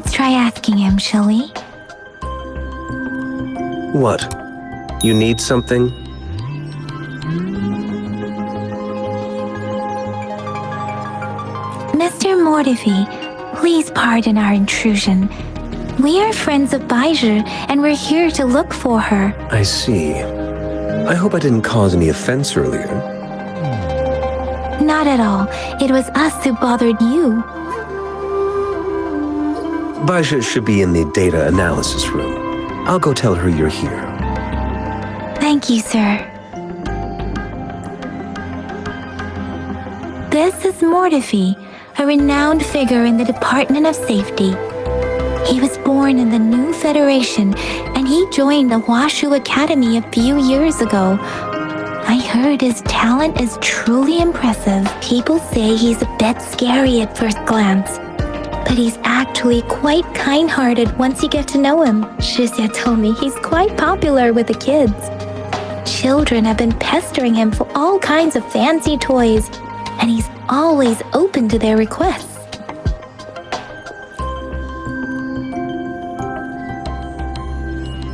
Let's try asking him, shall we? What? You need something? Mr. Mortifi, please pardon our intrusion. We are friends of Baiju, and we're here to look for her. I see. I hope I didn't cause any offense earlier. Not at all. It was us who bothered you. Baija should be in the data analysis room. I'll go tell her you're here. Thank you, sir. This is Mortifi, a renowned figure in the Department of Safety. He was born in the new Federation, and he joined the Washu Academy a few years ago. I heard his talent is truly impressive. People say he's a bit scary at first glance, but he's actually quite kind-hearted once you get to know him. Shixia told me he's quite popular with the kids. Children have been pestering him for all kinds of fancy toys, and he's always open to their requests.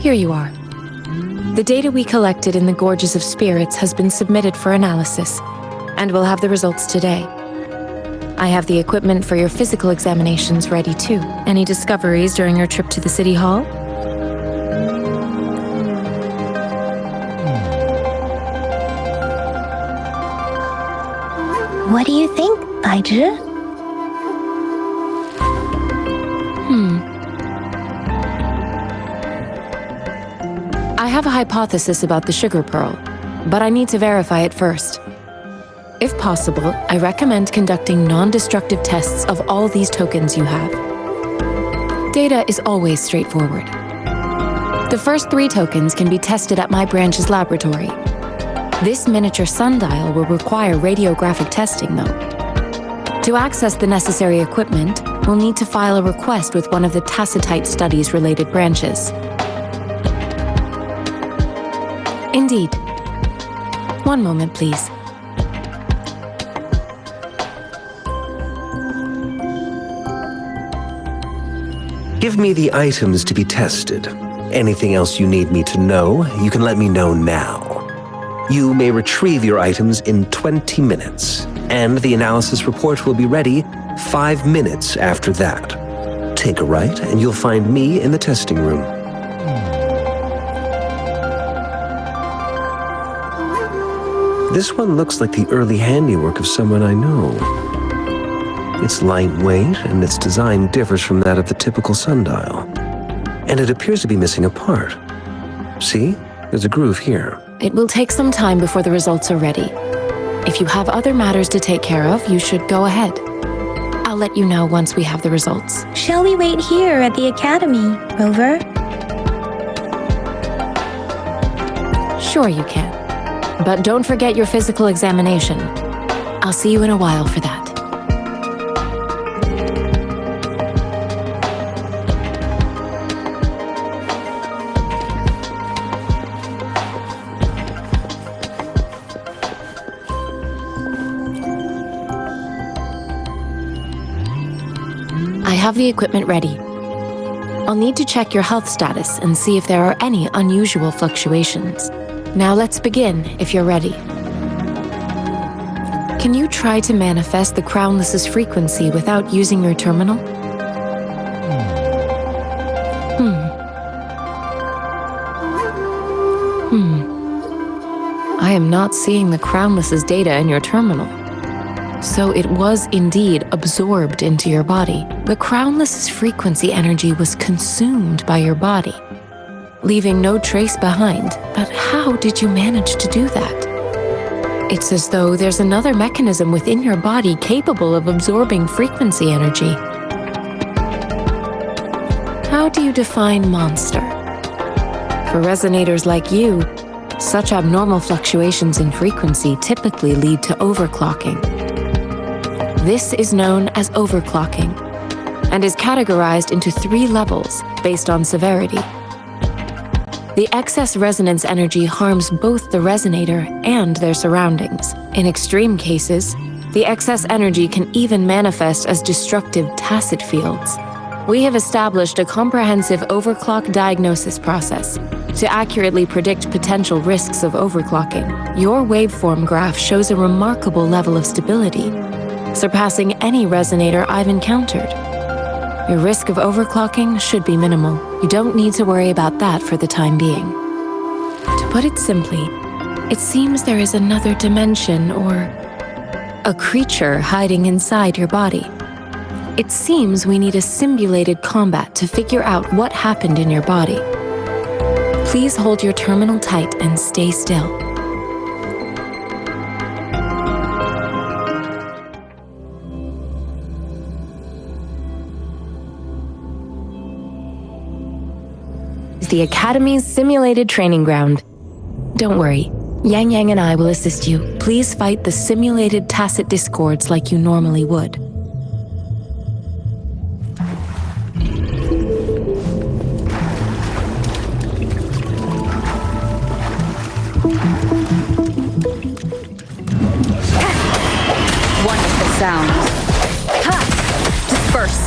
Here you are. The data we collected in the Gorges of Spirits has been submitted for analysis, and we'll have the results today. I have the equipment for your physical examinations ready too. Any discoveries during your trip to the City Hall? What do you think, Baiju? I have a hypothesis about the sugar pearl, but I need to verify it first. If possible, I recommend conducting non-destructive tests of all these tokens you have. Data is always straightforward. The first 3 tokens can be tested at my branch's laboratory. This miniature sundial will require radiographic testing, though. To access the necessary equipment, we'll need to file a request with one of the Tacitite Studies-related branches. Indeed. One moment, please. Give me the items to be tested. Anything else you need me to know, you can let me know now. You may retrieve your items in 20 minutes, and the analysis report will be ready 5 minutes after that. Take a right, and you'll find me in the testing room. This one looks like the early handiwork of someone I know. It's lightweight, and its design differs from that of the typical sundial. And it appears to be missing a part. See? There's a groove here. It will take some time before the results are ready. If you have other matters to take care of, you should go ahead. I'll let you know once we have the results. Shall we wait here at the Academy, Rover? Sure you can. But don't forget your physical examination. I'll see you in a while for that. I have the equipment ready. I'll need to check your health status and see if there are any unusual fluctuations. Now let's begin, if you're ready. Can you try to manifest the Crownless's frequency without using your terminal? I am not seeing the Crownless's data in your terminal. So it was indeed absorbed into your body. The Crownless's frequency energy was consumed by your body, leaving no trace behind. But how did you manage to do that? It's as though there's another mechanism within your body capable of absorbing frequency energy. How do you define monster? For resonators like you, such abnormal fluctuations in frequency typically lead to overclocking. This is known as overclocking, and is categorized into 3 levels based on severity. The excess resonance energy harms both the resonator and their surroundings. In extreme cases, the excess energy can even manifest as destructive tacit fields. We have established a comprehensive overclock diagnosis process to accurately predict potential risks of overclocking. Your waveform graph shows a remarkable level of stability, surpassing any resonator I've encountered. Your risk of overclocking should be minimal. You don't need to worry about that for the time being. To put it simply, it seems there is another dimension or a creature hiding inside your body. It seems we need a simulated combat to figure out what happened in your body. Please hold your terminal tight and stay still. The Academy's simulated training ground. Don't worry, Yang Yang and I will assist you. Please fight the simulated tacit discords like you normally would. One with the sound. Ha! Disperse.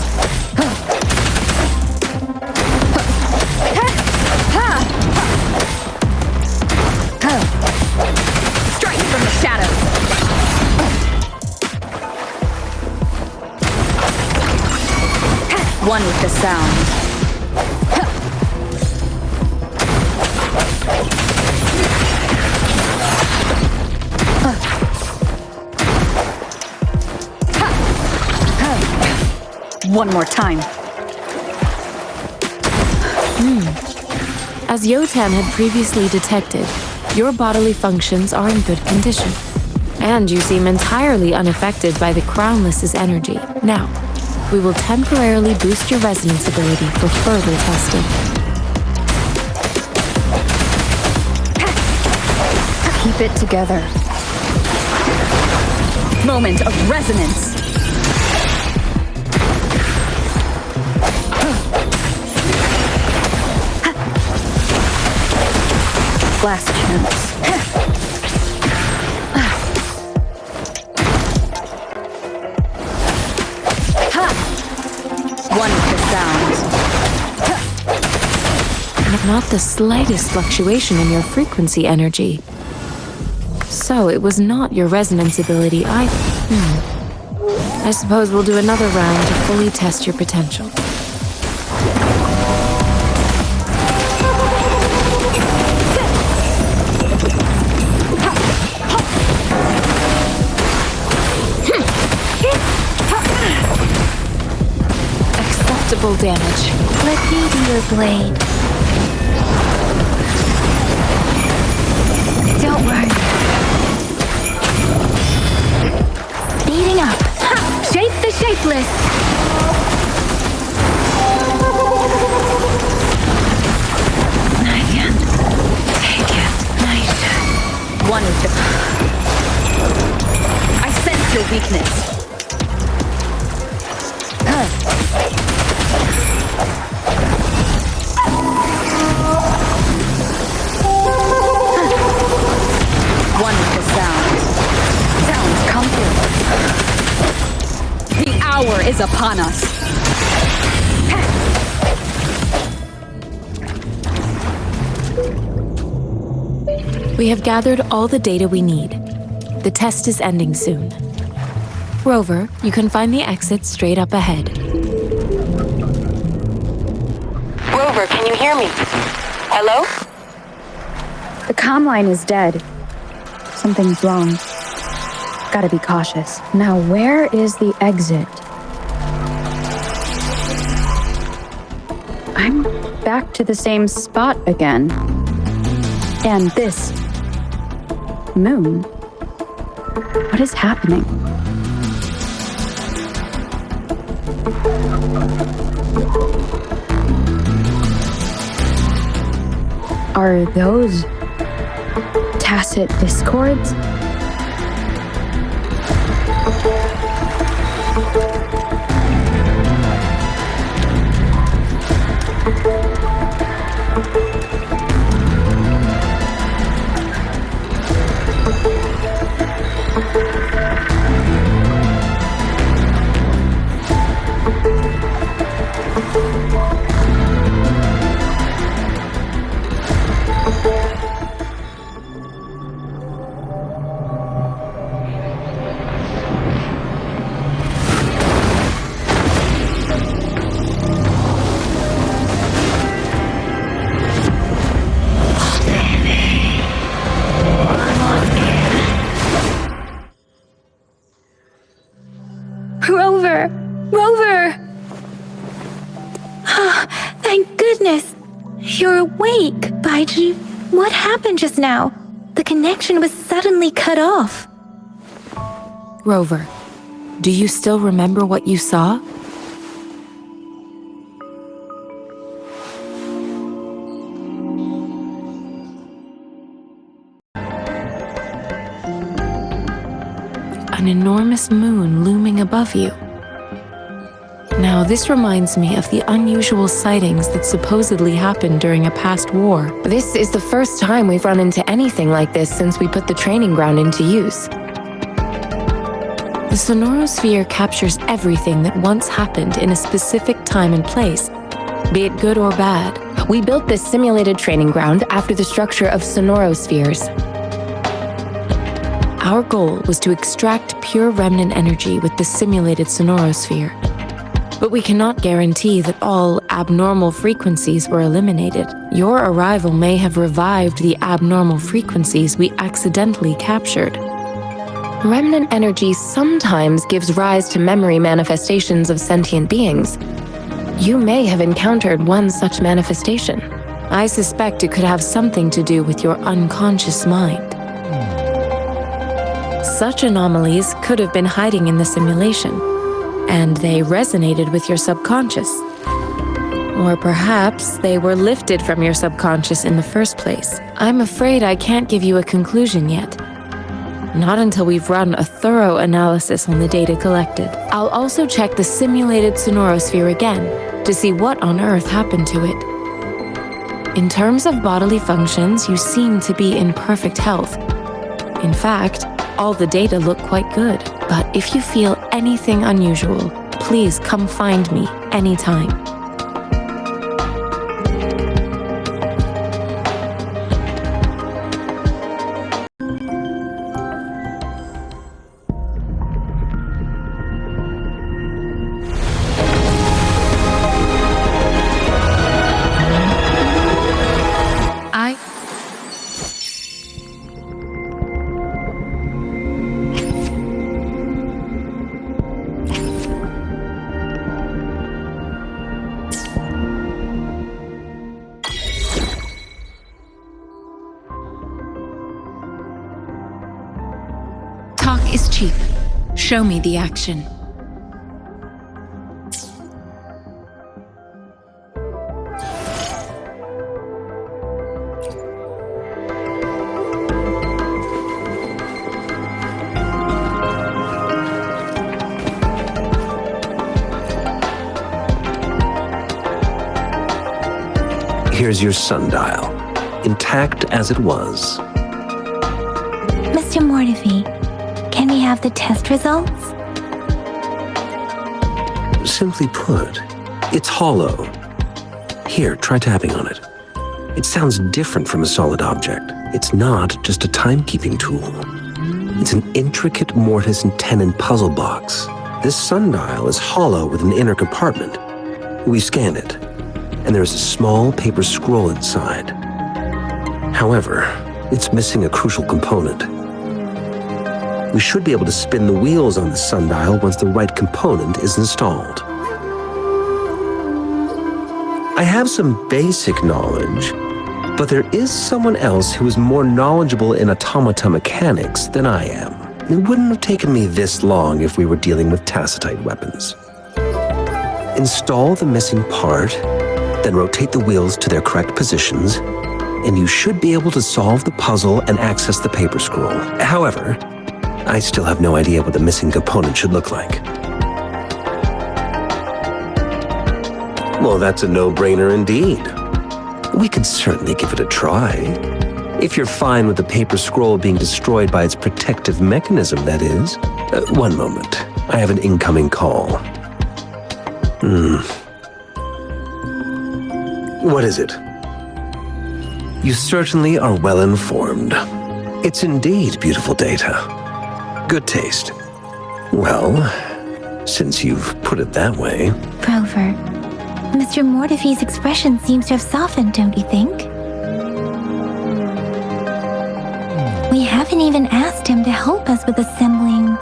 Strike from the shadows. One with the sound. One more time. As Yotan had previously detected, your bodily functions are in good condition, and you seem entirely unaffected by the Crownless's energy. Now, we will temporarily boost your resonance ability for further testing. Keep it together. Moment of resonance. Last chance. One with the sound. Not the slightest fluctuation in your frequency energy. So it was not your resonance ability either. I suppose we'll do another round to fully test your potential. Acceptable damage. Let me be your blade. Don't worry. Speeding up. Ha! Shape the shapeless. I can't take it. One with the... I sense your weakness. One with the sound. Sounds come through. The hour is upon us. We have gathered all the data we need. The test is ending soon. Rover, you can find the exit straight up ahead. Rover, can you hear me? Hello? The comm line is dead. Something's wrong. Gotta be cautious. Now, where is the exit? I'm back to the same spot again. And this moon. What is happening? Are those tacit discords? Rover! Rover! Ah, thank goodness! You're awake, Baiju. What happened just now? The connection was suddenly cut off. Rover, do you still remember what you saw? An enormous moon looming above you. Now, this reminds me of the unusual sightings that supposedly happened during a past war. This is the first time we've run into anything like this since we put the training ground into use. The sonorosphere captures everything that once happened in a specific time and place, be it good or bad. We built this simulated training ground after the structure of sonorospheres. Our goal was to extract pure remnant energy with the simulated sonorosphere. But we cannot guarantee that all abnormal frequencies were eliminated. Your arrival may have revived the abnormal frequencies we accidentally captured. Remnant energy sometimes gives rise to memory manifestations of sentient beings. You may have encountered one such manifestation. I suspect it could have something to do with your unconscious mind. Such anomalies could have been hiding in the simulation, and they resonated with your subconscious. Or perhaps they were lifted from your subconscious in the first place. I'm afraid I can't give you a conclusion yet. Not until we've run a thorough analysis on the data collected. I'll also check the simulated sonorosphere again to see what on earth happened to it. In terms of bodily functions, you seem to be in perfect health. In fact, all the data look quite good. But if you feel anything unusual, please come find me anytime. Talk is cheap. Show me the action. Here's your sundial, intact as it was. Mr. Mortefi, can we have the test results? Simply put, it's hollow. Here, try tapping on it. It sounds different from a solid object. It's not just a timekeeping tool. It's an intricate mortise and tenon puzzle box. This sundial is hollow with an inner compartment. We scan it, and there's a small paper scroll inside. However, it's missing a crucial component. We should be able to spin the wheels on the sundial once the right component is installed. I have some basic knowledge, but there is someone else who is more knowledgeable in automata mechanics than I am. It wouldn't have taken me this long if we were dealing with tacitite weapons. Install the missing part, then rotate the wheels to their correct positions, and you should be able to solve the puzzle and access the paper scroll. However, I still have no idea what the missing component should look like. Well, that's a no-brainer indeed. We can certainly give it a try. If you're fine with the paper scroll being destroyed by its protective mechanism, that is. One moment. I have an incoming call. What is it? You certainly are well informed. It's indeed beautiful data. Good taste. Well, since you've put it that way. Rover, Mr. Mortefi's expression seems to have softened, don't you think? We haven't even asked him to help us with assembling.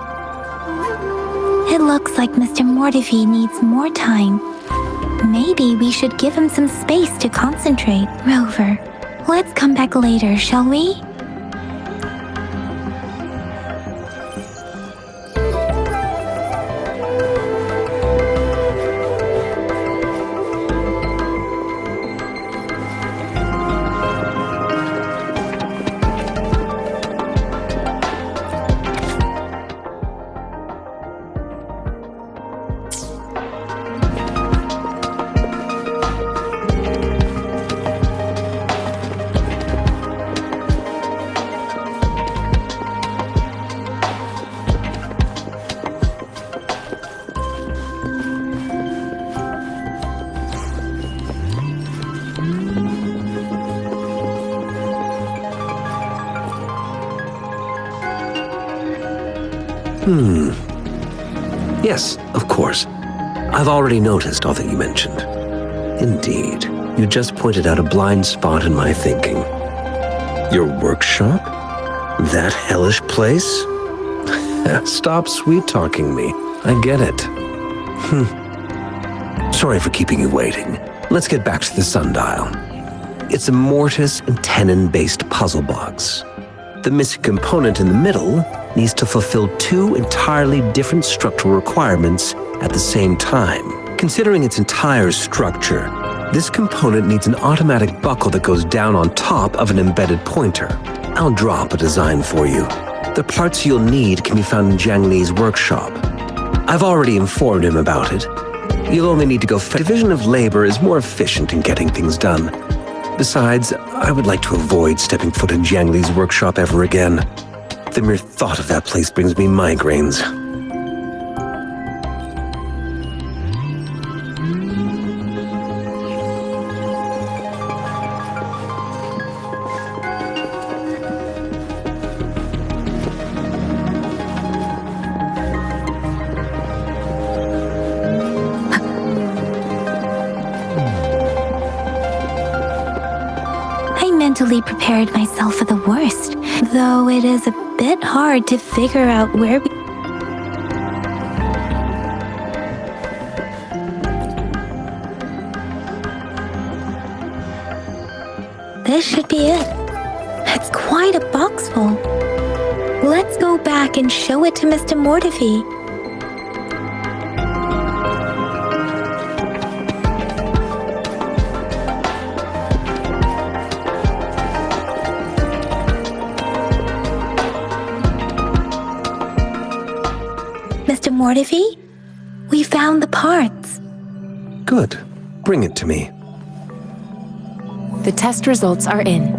It looks like Mr. Mortefi needs more time. Maybe we should give him some space to concentrate. Rover, let's come back later, shall we? Yes, of course. I've already noticed all that you mentioned. Indeed, you just pointed out a blind spot in my thinking. Your workshop? That hellish place? Stop sweet-talking me. I get it. Sorry for keeping you waiting. Let's get back to the sundial. It's a mortise and tenon-based puzzle box. The missing component in the middle needs to fulfill two entirely different structural requirements at the same time. Considering its entire structure, this component needs an automatic buckle that goes down on top of an embedded pointer. I'll draw up a design for you. The parts you'll need can be found in Jiang Li's workshop. I've already informed him about it. You'll only need to go Division of labor is more efficient in getting things done. Besides, I would like to avoid stepping foot in Jiang Li's workshop ever again. The mere thought of that place brings me migraines. I mentally prepared myself for the worst, though it is a bit hard to figure out where we... This should be it. It's quite a box full. Let's go back and show it to Mr. Mortefi. Mr. Mortefi, we found the parts. Good. Bring it to me. The test results are in.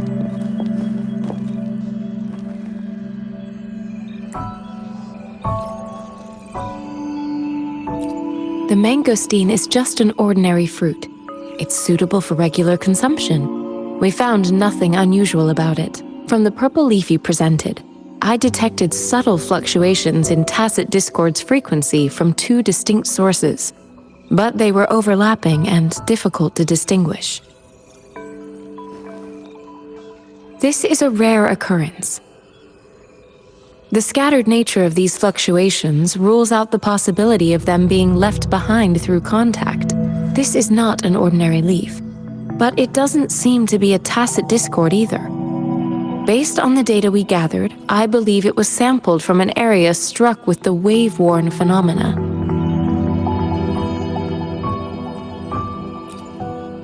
The mangosteen is just an ordinary fruit. It's suitable for regular consumption. We found nothing unusual about it. From the purple leaf you presented, I detected subtle fluctuations in tacit discord's frequency from two distinct sources, but they were overlapping and difficult to distinguish. This is a rare occurrence. The scattered nature of these fluctuations rules out the possibility of them being left behind through contact. This is not an ordinary leaf, but it doesn't seem to be a tacit discord either. Based on the data we gathered, I believe it was sampled from an area struck with the wave-worn phenomena.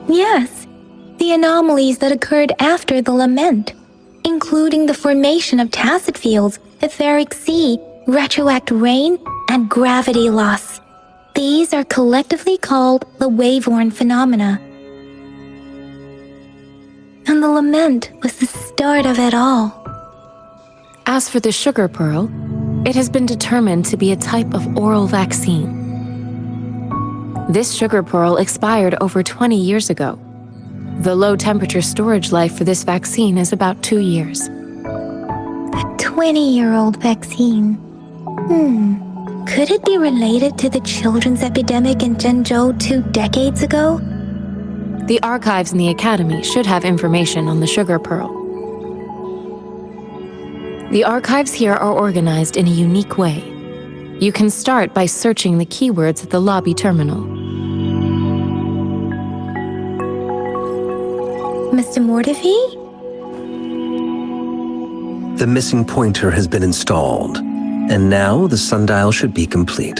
Yes, the anomalies that occurred after the lament, including the formation of tacit fields, etheric sea, retroact rain, and gravity loss. These are collectively called the wave-worn phenomena. And the lament was the start of it all. As for the sugar pearl, it has been determined to be a type of oral vaccine. This sugar pearl expired over 20 years ago. The low-temperature storage life for this vaccine is about 2 years. A 20-year-old vaccine. Could it be related to the children's epidemic in Zhengzhou 2 decades ago? The archives in the Academy should have information on the sugar pearl. The archives here are organized in a unique way. You can start by searching the keywords at the lobby terminal. Mr. Mortefi? The missing pointer has been installed, and now the sundial should be complete.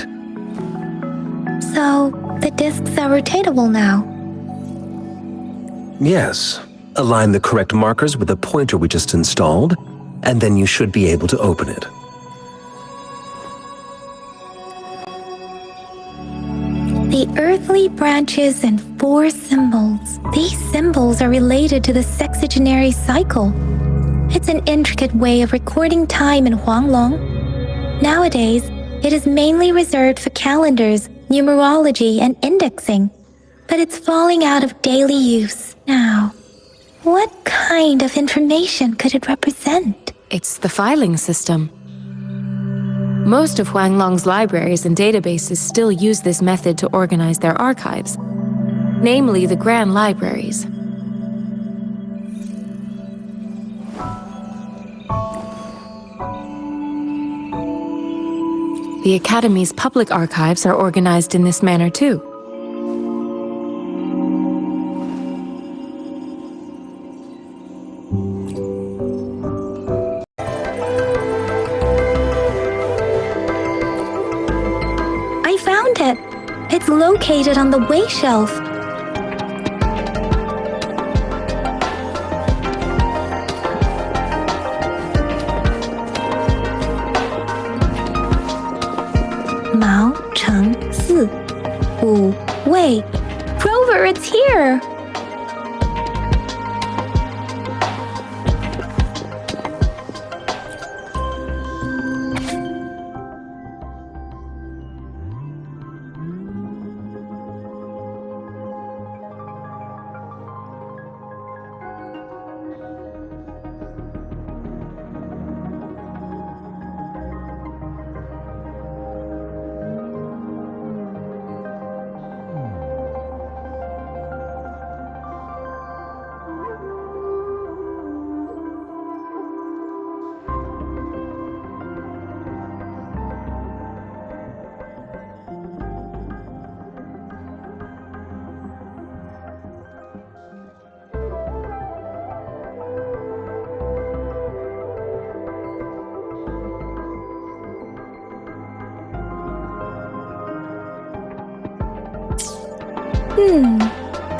So, the discs are rotatable now. Yes. Align the correct markers with the pointer we just installed, and then you should be able to open it. The earthly branches and 4 symbols. These symbols are related to the sexagenary cycle. It's an intricate way of recording time in Huanglong. Nowadays, it is mainly reserved for calendars, numerology, and indexing. But it's falling out of daily use now. What kind of information could it represent? It's the filing system. Most of Huanglong's libraries and databases still use this method to organize their archives, namely the Grand Libraries. The Academy's public archives are organized in this manner too. I found it. It's located on the way shelf. Mao Cheng Si, Wu Wei. Grover, it's here!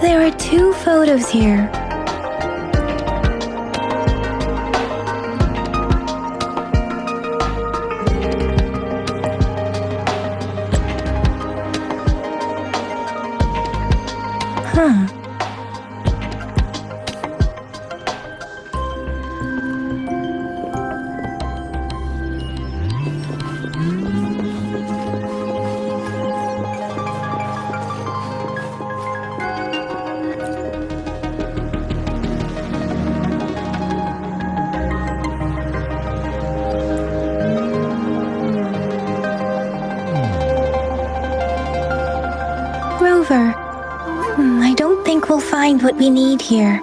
There are 2 photos here. Grover, I don't think we'll find what we need here.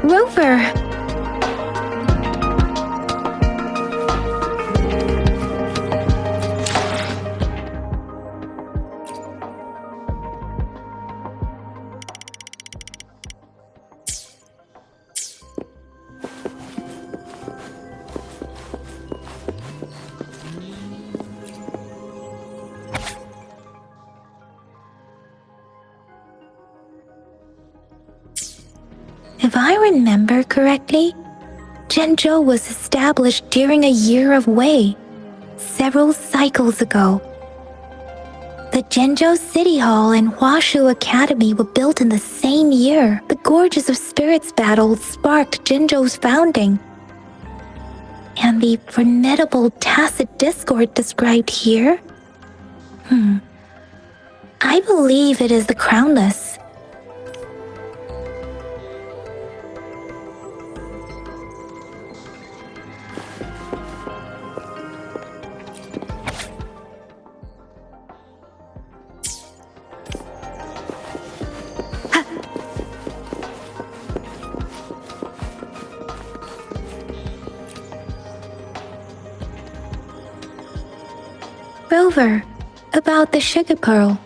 Rover! If I remember correctly, Zhenzhou was established during a year of Wei, several cycles ago. The Zhenzhou City Hall and Huashu Academy were built in the same year. The Gorges of Spirits battle sparked Zhenzhou's founding. And the formidable tacit discord described here? I believe it is the crownless. Rover, about the sugar pearl.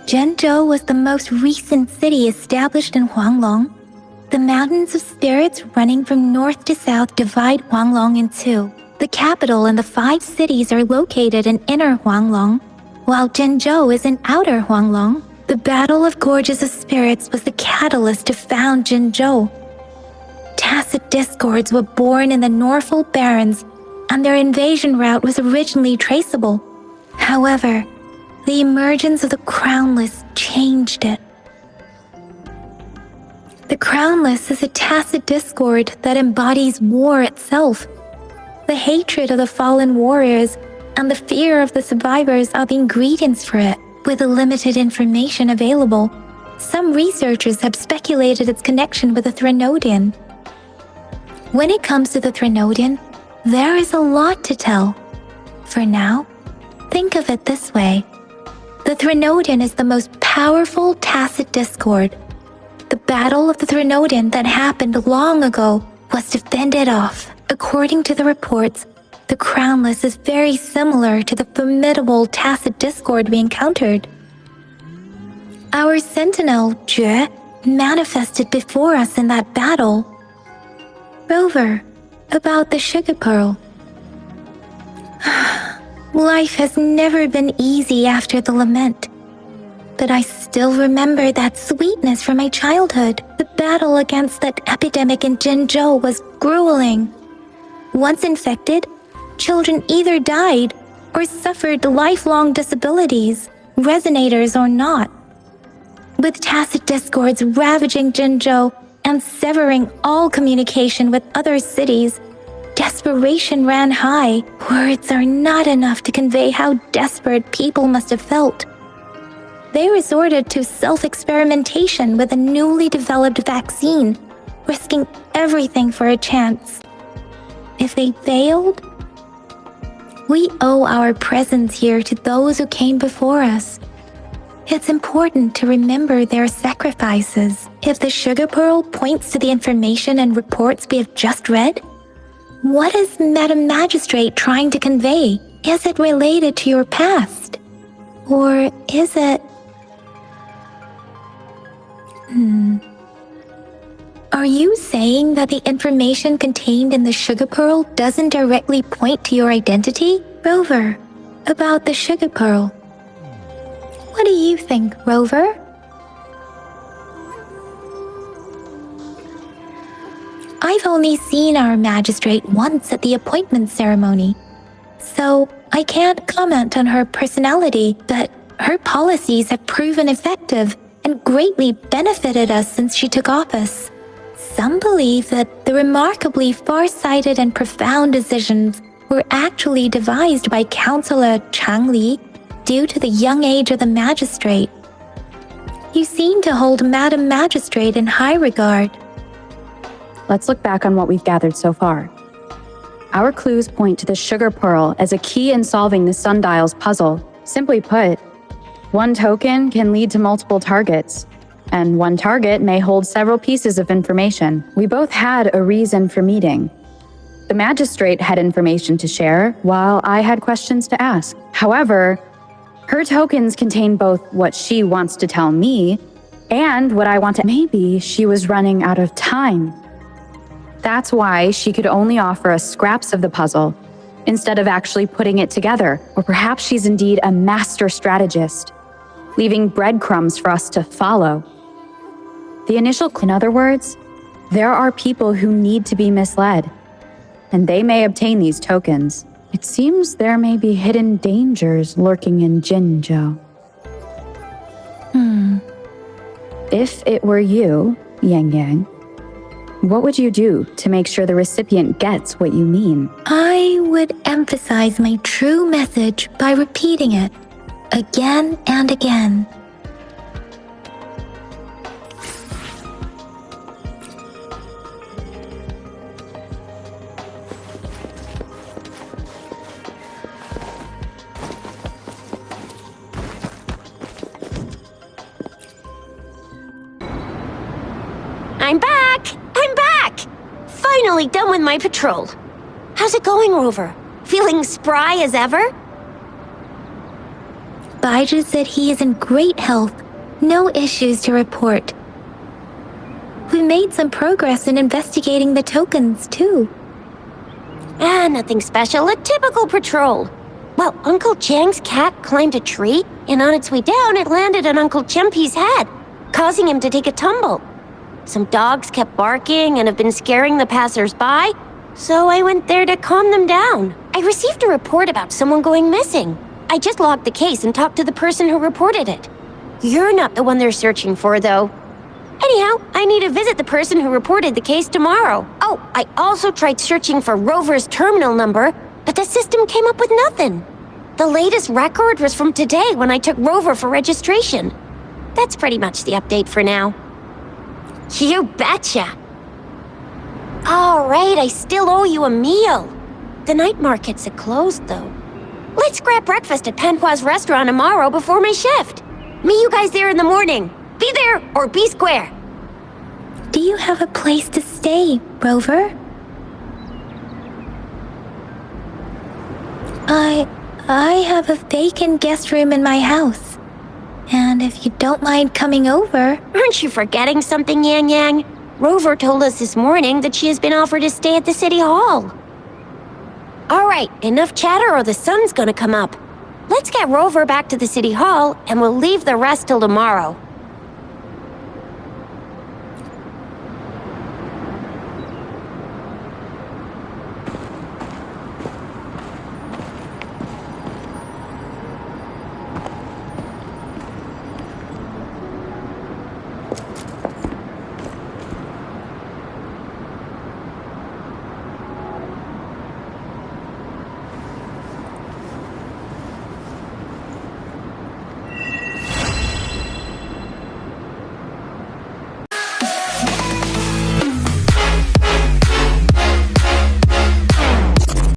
Zhenzhou was the most recent city established in Huanglong. The mountains of spirits running from north to south divide Huanglong in two. The capital and the 5 cities are located in inner Huanglong, while Zhenzhou is in outer Huanglong. The Battle of Gorges of Spirits was the catalyst to found Zhenzhou. Tacit discords were born in the Northful Barrens, and their invasion route was originally traceable. However, the emergence of the Crownless changed it. The Crownless is a tacit discord that embodies war itself. The hatred of the fallen warriors and the fear of the survivors are the ingredients for it. With the limited information available, some researchers have speculated its connection with the Threnodian. When it comes to the Threnodian, there is a lot to tell. For now, think of it this way. The Threnodian is the most powerful tacit discord. The Battle of the Threnodian that happened long ago was to fend it off. According to the reports, the Crownless is very similar to the formidable tacit discord we encountered. Our sentinel, Jue, manifested before us in that battle. Rover, about the sugar pearl. Life has never been easy after the lament, but I still remember that sweetness from my childhood. The battle against that epidemic in Zhenzhou was grueling. Once infected, children either died or suffered lifelong disabilities, resonators or not. With tacit discords ravaging Zhenzhou and severing all communication with other cities, desperation ran high. Words are not enough to convey how desperate people must have felt. They resorted to self-experimentation with a newly developed vaccine, risking everything for a chance. If they failed, we owe our presence here to those who came before us. It's important to remember their sacrifices. If the sugar pearl points to the information and reports we have just read, what is Madam Magistrate trying to convey? Is it related to your past? Or is it... Are you saying that the information contained in the sugar pearl doesn't directly point to your identity? Rover, about the sugar pearl. What do you think, Rover? I've only seen our magistrate once at the appointment ceremony, so I can't comment on her personality, but her policies have proven effective and greatly benefited us since she took office. Some believe that the remarkably far-sighted and profound decisions were actually devised by Councillor Chang Li due to the young age of the magistrate. You seem to hold Madam Magistrate in high regard. Let's look back on what we've gathered so far. Our clues point to the sugar pearl as a key in solving the sundial's puzzle. Simply put, one token can lead to multiple targets, and one target may hold several pieces of information. We both had a reason for meeting. The magistrate had information to share, while I had questions to ask. However, her tokens contain both what she wants to tell me and what I want to... Maybe she was running out of time. That's why she could only offer us scraps of the puzzle, instead of actually putting it together. Or perhaps she's indeed a master strategist, leaving breadcrumbs for us to follow. In other words, there are people who need to be misled, and they may obtain these tokens. It seems there may be hidden dangers lurking in Zhenzhou. If it were you, Yang Yang, What would you do to make sure the recipient gets what you mean? I would emphasize my true message by repeating it again and again. I'm back! I'm back! Finally done with my patrol. How's it going, Rover? Feeling spry as ever? Baiju said he is in great health, no issues to report. We made some progress in investigating the tokens, too. Nothing special, a typical patrol. Well, Uncle Chang's cat climbed a tree, and on its way down, it landed on Uncle Chempi's head, causing him to take a tumble. Some dogs kept barking and have been scaring the passers-by, so I went there to calm them down. I received a report about someone going missing. I just logged the case and talked to the person who reported it. You're not the one they're searching for, though. Anyhow, I need to visit the person who reported the case tomorrow. Oh, I also tried searching for Rover's terminal number, but the system came up with nothing. The latest record was from today when I took Rover for registration. That's pretty much the update for now. You betcha! All right, I still owe you a meal. The night markets are closed, though. Let's grab breakfast at Panhua's restaurant tomorrow before my shift. Meet you guys there in the morning. Be there or be square. Do you have a place to stay, Rover? I have a vacant guest room in my house. And if you don't mind coming over... Aren't you forgetting something, Yang Yang? Rover told us this morning that she has been offered a stay at the City Hall. All right, enough chatter or the sun's gonna come up. Let's get Rover back to the City Hall, and we'll leave the rest till tomorrow.